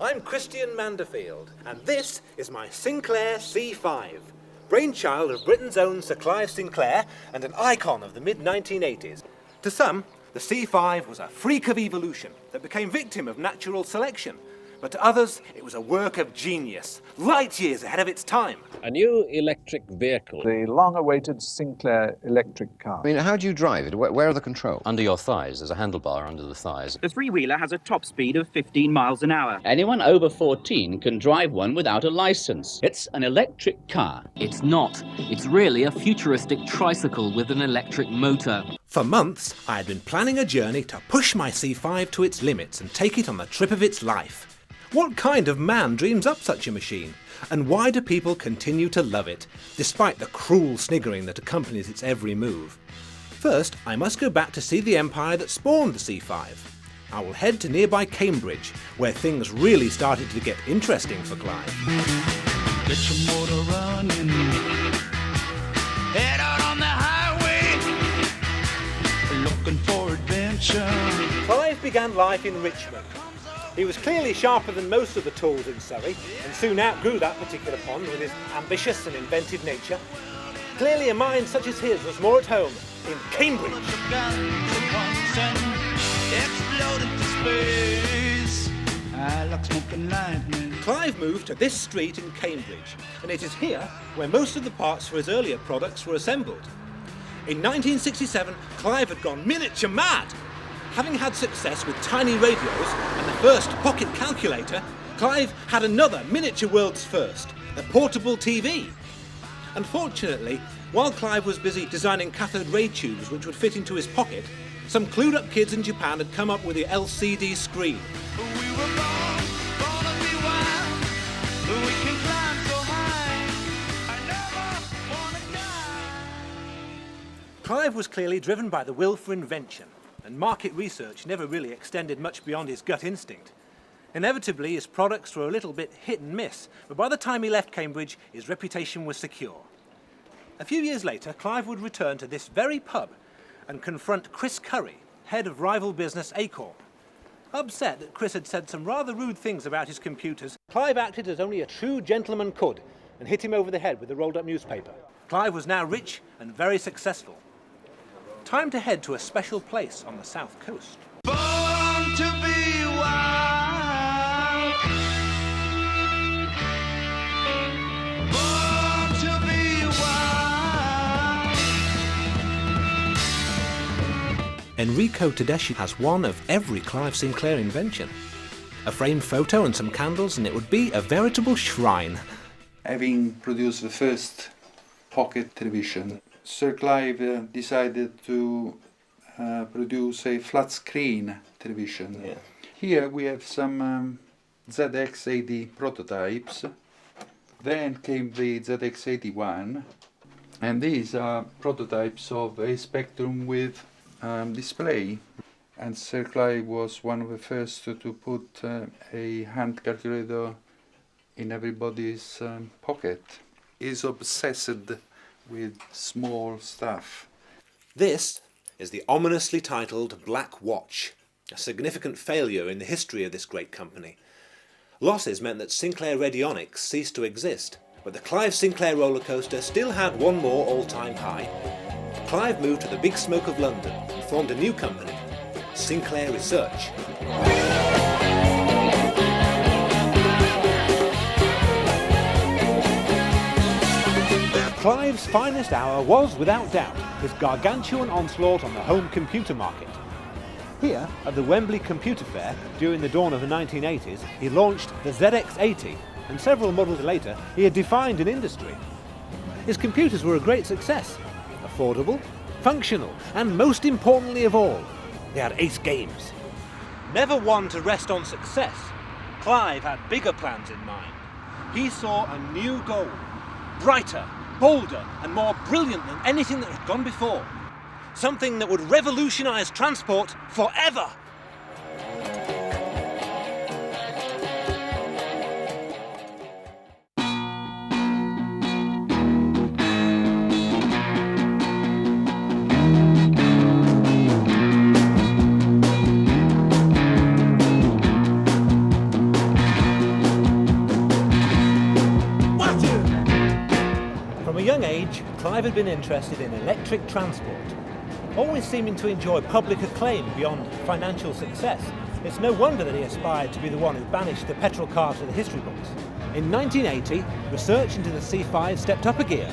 I'm Christian Manderfield, and this is my Sinclair C5, brainchild of Britain's own Sir Clive Sinclair and an icon of the mid-1980s. To some, the C5 was a freak of evolution that became victim of natural selection. But to others, it was a work of genius, light years ahead of its time. A new electric vehicle. The long-awaited Sinclair electric car. I mean, how do you drive it? Where are the controls? Under your thighs. There's a handlebar under the thighs. The three-wheeler has a top speed of 15 miles an hour. Anyone over 14 can drive one without a license. It's an electric car. It's not. It's really a futuristic tricycle with an electric motor. For months, I had been planning a journey to push my C5 to its limits and take it on the trip of its life. What kind of man dreams up such a machine? And why do people continue to love it, despite the cruel sniggering that accompanies its every move? First, I must go back to see the empire that spawned the C5. I will head to nearby Cambridge, where things really started to get interesting for Clive. Get your motor running. Head out on the highway, looking for adventure. Clive began life in Richmond. He was clearly sharper than most of the tools in Surrey, and soon outgrew that particular pond with his ambitious and inventive nature. Clearly a mind such as his was more at home in Cambridge. Clive moved to this street in Cambridge, and it is here where most of the parts for his earlier products were assembled. In 1967, Clive had gone miniature mad. Having had success with tiny radios and the first pocket calculator, Clive had another miniature world's first, the portable TV. Unfortunately, while Clive was busy designing cathode ray tubes which would fit into his pocket, some clued up kids in Japan had come up with the LCD screen. We were born to be wild. We can climb so high. I never wanna die. Clive was clearly driven by the will for invention, and market research never really extended much beyond his gut instinct. Inevitably, his products were a little bit hit and miss, but by the time he left Cambridge, his reputation was secure. A few years later, Clive would return to this very pub and confront Chris Curry, head of rival business Acorn. Upset that Chris had said some rather rude things about his computers, Clive acted as only a true gentleman could and hit him over the head with a rolled-up newspaper. Clive was now rich and very successful. Time to head to a special place on the south coast. Born to be wild. Born to be wild. Enrico Tedeschi has one of every Clive Sinclair invention. A framed photo and some candles, and it would be a veritable shrine. Having produced the first pocket television, Sir Clive decided to produce a flat screen television. Yeah. Here we have some ZX80 prototypes. Then came the ZX81, and these are prototypes of a Spectrum with display. And Sir Clive was one of the first to put a hand calculator in everybody's pocket. He's obsessed with small stuff. This is the ominously titled Black Watch, a significant failure in the history of this great company. Losses meant that Sinclair Radionics ceased to exist, but the Clive Sinclair roller coaster still had one more all-time high. Clive moved to the Big Smoke of London and formed a new company, Sinclair Research. Clive's finest hour was, without doubt, his gargantuan onslaught on the home computer market. Here, at the Wembley Computer Fair, during the dawn of the 1980s, he launched the ZX80, and several models later, he had defined an industry. His computers were a great success, affordable, functional, and most importantly of all, they had ace games. Never one to rest on success, Clive had bigger plans in mind. He saw a new goal, brighter, bolder and more brilliant than anything that had gone before. Something that would revolutionise transport forever. Clive had been interested in electric transport. Always seeming to enjoy public acclaim beyond financial success, it's no wonder that he aspired to be the one who banished the petrol car to the history books. In 1980, research into the C5 stepped up a gear.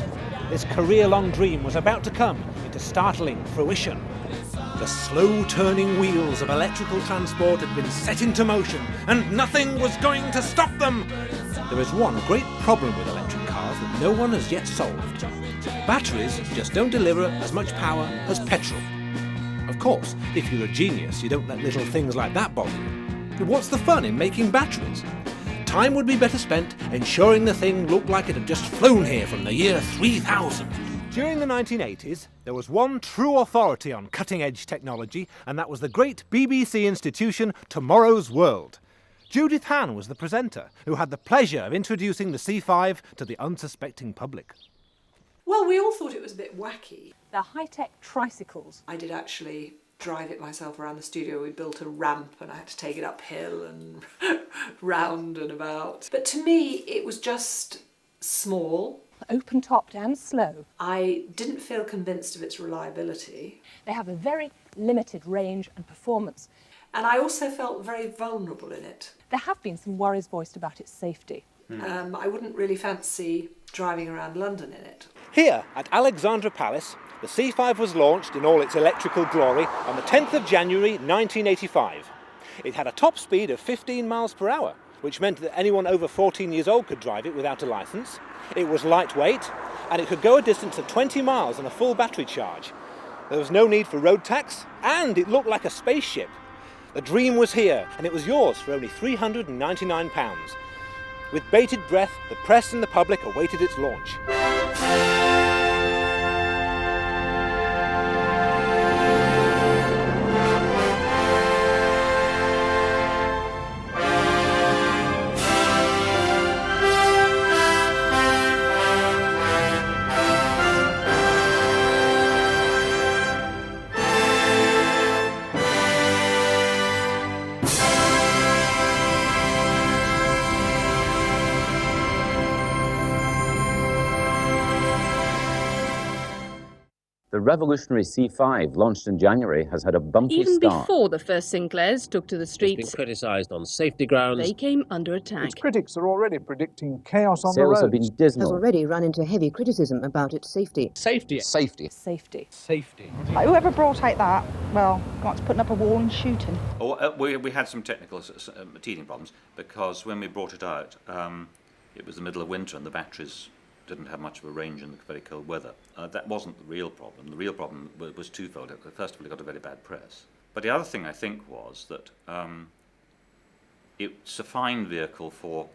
This career-long dream was about to come into startling fruition. The slow-turning wheels of electrical transport had been set into motion, and nothing was going to stop them! There is one great problem with electric cars that no one has yet solved. Batteries just don't deliver as much power as petrol. Of course, if you're a genius, you don't let little things like that bother you. But what's the fun in making batteries? Time would be better spent ensuring the thing looked like it had just flown here from the year 3000. During the 1980s, there was one true authority on cutting-edge technology, and that was the great BBC institution Tomorrow's World. Judith Hann was the presenter, who had the pleasure of introducing the C5 to the unsuspecting public. Well, we all thought it was a bit wacky. They're high-tech tricycles. I did actually drive it myself around the studio. We built a ramp and I had to take it uphill and round and about. But to me, it was just small. Open-topped and slow. I didn't feel convinced of its reliability. They have a very limited range and performance. And I also felt very vulnerable in it. There have been some worries voiced about its safety. I wouldn't really fancy driving around London in it. Here at Alexandra Palace, the C5 was launched in all its electrical glory on the 10th of January 1985. It had a top speed of 15 miles per hour, which meant that anyone over 14 years old could drive it without a licence. It was lightweight, and it could go a distance of 20 miles on a full battery charge. There was no need for road tax, and it looked like a spaceship. The dream was here, and it was yours for only £399. With bated breath, the press and the public awaited its launch. The revolutionary C5, launched in January, has had a bumpy Even start. before the first Sinclairs took to the streets, It's been criticised on safety grounds. they came under attack. Its critics are already predicting chaos on the Sales roads. have been dismal. Has already run into heavy criticism about its safety. Safety. Safety. Safety. Safety. Like whoever brought out that, well, got to putting up a wall and shooting. We had some technical teething problems because when we brought it out, it was the middle of winter and the batteries didn't have much of a range in the very cold weather. That wasn't the real problem. The real problem was twofold. First of all, it got a very bad press. But the other thing I think was that it's a fine vehicle for,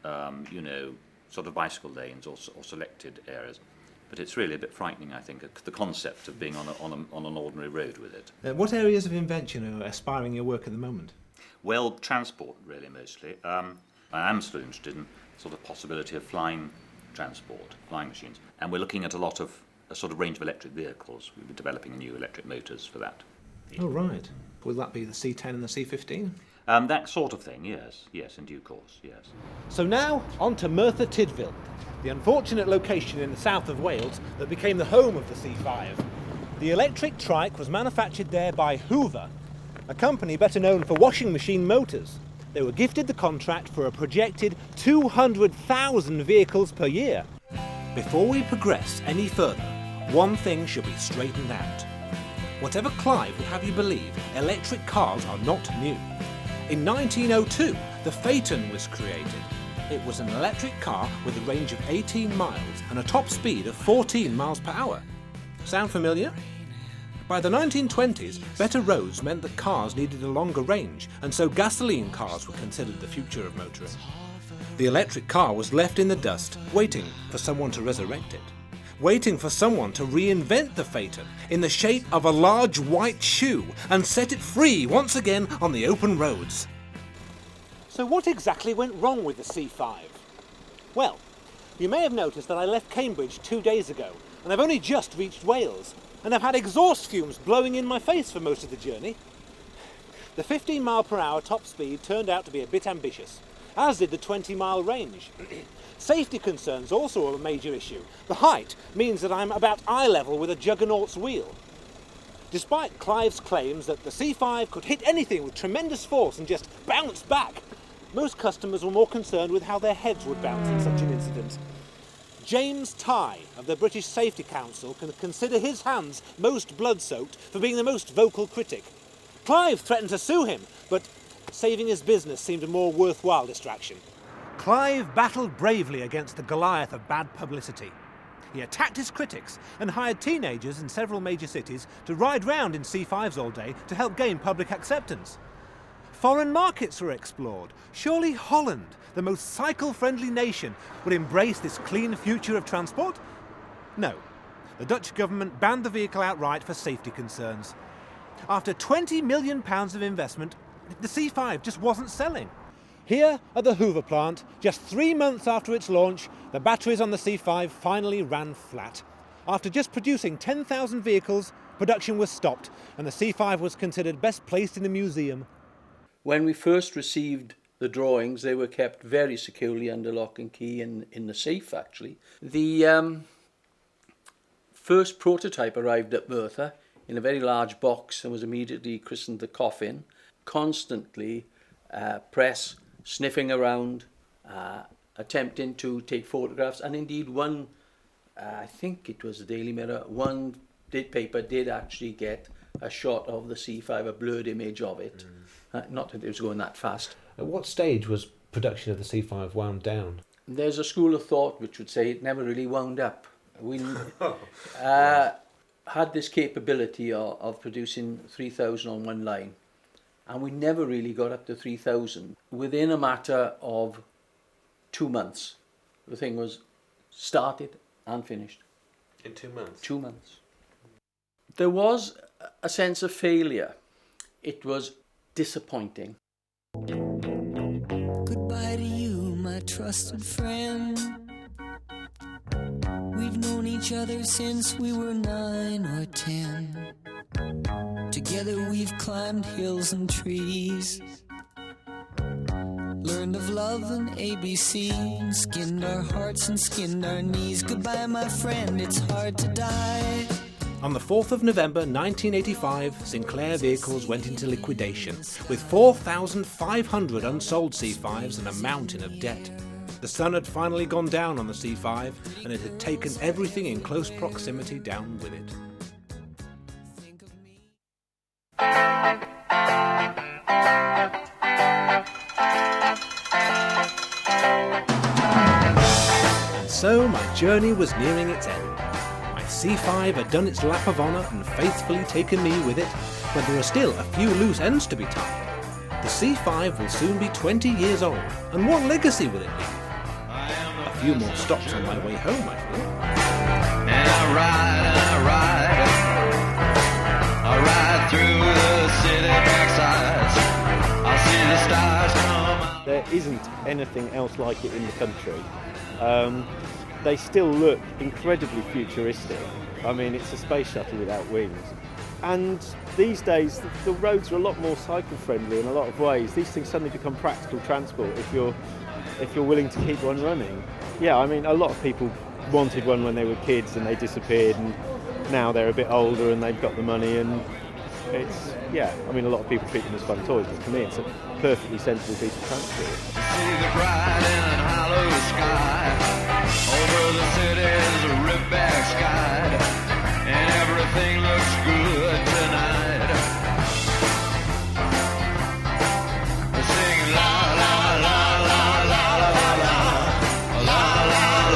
sort of bicycle lanes or selected areas. But it's really a bit frightening, I think, the concept of being on an ordinary road with it. What areas of invention are aspiring your work at the moment? Well, transport, really, mostly. I am still interested in sort of possibility of flying transport, flying machines. And we're looking at a sort of range of electric vehicles. We'll be developing new electric motors for that. Oh, right. Will that be the C10 and the C15? That sort of thing, yes, in due course, yes. So now, on to Merthyr Tydfil, the unfortunate location in the south of Wales that became the home of the C5. The electric trike was manufactured there by Hoover, a company better known for washing machine motors. They were gifted the contract for a projected 200,000 vehicles per year. Before we progress any further, one thing should be straightened out. Whatever Clive would have you believe, electric cars are not new. In 1902, the Phaeton was created. It was an electric car with a range of 18 miles and a top speed of 14 miles per hour. Sound familiar? By the 1920s, better roads meant that cars needed a longer range, and so gasoline cars were considered the future of motoring. The electric car was left in the dust, waiting for someone to resurrect it. Waiting for someone to reinvent the Phaeton in the shape of a large white shoe and set it free once again on the open roads. So what exactly went wrong with the C5? Well, you may have noticed that I left Cambridge 2 days ago, and I've only just reached Wales. And I've had exhaust fumes blowing in my face for most of the journey. The 15 mile per hour top speed turned out to be a bit ambitious, as did the 20-mile range. Safety concerns also are a major issue. The height means that I'm about eye level with a juggernaut's wheel. Despite Clive's claims that the C5 could hit anything with tremendous force and just bounce back, most customers were more concerned with how their heads would bounce in such an incident. James Tighe of the British Safety Council can consider his hands most blood-soaked for being the most vocal critic. Clive threatened to sue him, but saving his business seemed a more worthwhile distraction. Clive battled bravely against the Goliath of bad publicity. He attacked his critics and hired teenagers in several major cities to ride round in C5s all day to help gain public acceptance. Foreign markets were explored. Surely Holland, the most cycle-friendly nation, would embrace this clean future of transport? No. The Dutch government banned the vehicle outright for safety concerns. After £20 million of investment, the C5 just wasn't selling. Here at the Hoover plant, just 3 months after its launch, the batteries on the C5 finally ran flat. After just producing 10,000 vehicles, production was stopped and the C5 was considered best placed in a museum. When we first received the drawings, they were kept very securely under lock and key in the safe, actually. The first prototype arrived at Merthyr in a very large box and was immediately christened the Coffin. Constantly press sniffing around, attempting to take photographs, and indeed one, I think it was the Daily Mirror, one paper did actually get a shot of the C5, a blurred image of it. Not that it was going that fast. At what stage was production of the C5 wound down? There's a school of thought which would say it never really wound up. We had this capability of producing 3,000 on one line, and we never really got up to 3,000. Within a matter of 2 months, the thing was started and finished. In 2 months? 2 months. There was a sense of failure. It was disappointing. Goodbye to you, my trusted friend. We've known each other since we were 9 or 10. Together we've climbed hills and trees, learned of love and ABC, skinned our hearts and skinned our knees. Goodbye, my friend, it's hard to die. On the 4th of November 1985, Sinclair Vehicles went into liquidation, with 4,500 unsold C5s and a mountain of debt. The sun had finally gone down on the C5, and it had taken everything in close proximity down with it. And so my journey was nearing its end. My C5 had done its lap of honour and faithfully taken me with it, but there are still a few loose ends to be tied. The C5 will soon be 20 years old, and what legacy will it leave? A few more stops on my way home, I feel. And I ride through the city backsides. I see the stars come out. There isn't anything else like it in the country. They still look incredibly futuristic. I mean, it's a space shuttle without wings. And these days, the roads are a lot more cycle-friendly in a lot of ways. These things suddenly become practical transport if you're willing to keep one running. Yeah, I mean, a lot of people wanted one when they were kids and they disappeared, and now they're a bit older and they've got the money, and it's, yeah, I mean, a lot of people treat them as fun toys, but for me it's a perfectly sensible piece of transport. See the bright and hollow sky, over the city's rip-back sky, and everything looks good tonight. Singing la la la la la la la la la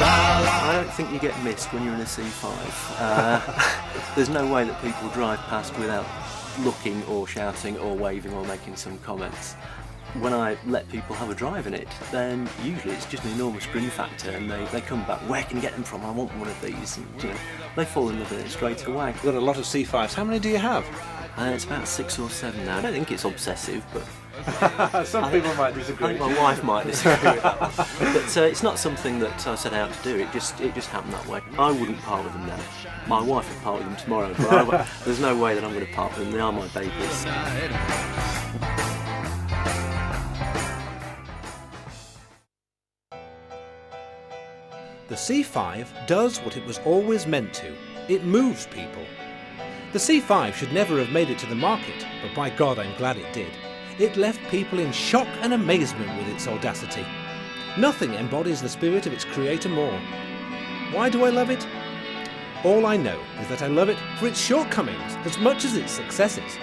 la la. I don't think you get missed when you're in a C5. There's no way that people drive past without looking or shouting or waving or making some comments. When I let people have a drive in it, then usually it's just an enormous grin factor, and they come back, where can you get them from? I want one of these. And, you know, they fall in love with it straight away. You've got a lot of C5s. How many do you have? It's about 6 or 7 now. I don't think it's obsessive, but some people might disagree. I think my wife might disagree with that one. But it's not something that I set out to do. It just happened that way. I wouldn't part with them now. My wife would part with them tomorrow, but there's no way that I'm going to part with them. They are my babies. The C5 does what it was always meant to. It moves people. The C5 should never have made it to the market, but by God I'm glad it did. It left people in shock and amazement with its audacity. Nothing embodies the spirit of its creator more. Why do I love it? All I know is that I love it for its shortcomings as much as its successes.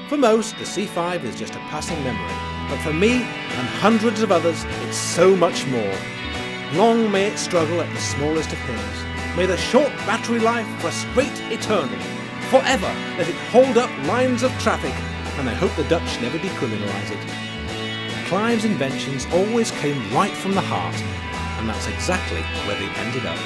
For most, the C5 is just a passing memory, but for me and hundreds of others, it's so much more. Long may it struggle at the smallest of hills. May the short battery life frustrate eternal. Forever let it hold up lines of traffic, and I hope the Dutch never decriminalise it. Clive's inventions always came right from the heart, and that's exactly where they ended up.